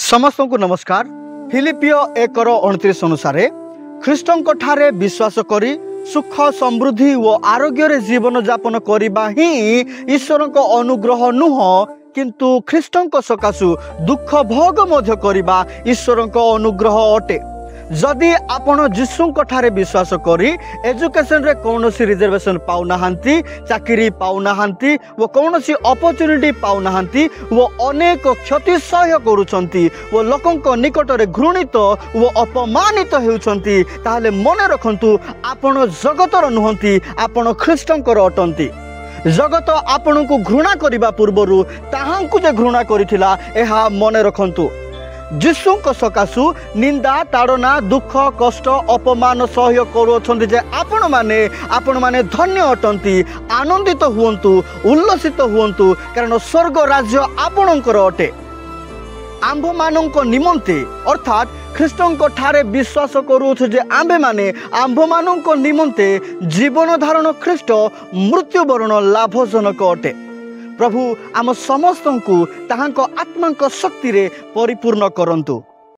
समस्त को नमस्कार। फिलिपियो 1:29 अनुसार ख्रीष्टों ठारे विश्वास करी सुख समृद्धि और आरोग्य जीवन यापन करने ही ईश्वर को अनुग्रह नुह किंतु ख्रीष्टों सकाशु दुख भोग मध्य करने ईश्वर को अनुग्रह अटे। जदि आपण जीशु ठारे विश्वास करी एजुकेशन रे कौन सी रिजर्वेशन पाऊना चाकरी पाऊना वो कौन सी अपॉर्चुनिटी पाऊना वो अनेक क्षति सह्य करुछंती वो लोकों निकट रे घृणित वो अपमानित हेउछंती ताहले मन रखंतु आपण जगतर नुहंती आपण ख्रीष्टंकर अटंती। जगत आपण को घृणा करिबा पूर्वरु ताहांकु जे घृणा करिथिला एहा मन रखंतु। जीशु सकाशु निंदा ताड़ना दुख कष्ट अपमान सह्य करुछंती जे आपण माने धन्य अटंती। आनंदित हुवंतु उल्लसित हुवंतु कारण स्वर्ग राज्य आपणकर अटे। आंभ मानक निमंते अर्थात ख्रीष्टों ठारे विश्वास करूछु जे आंबे माने आंभ मानक निमंते जीवन धारण ख्रीष्ट मृत्युवरण लाभजनक अटे। प्रभु आम समस्त को ताहांको आत्मा शक्ति रे परिपूर्ण करंतु।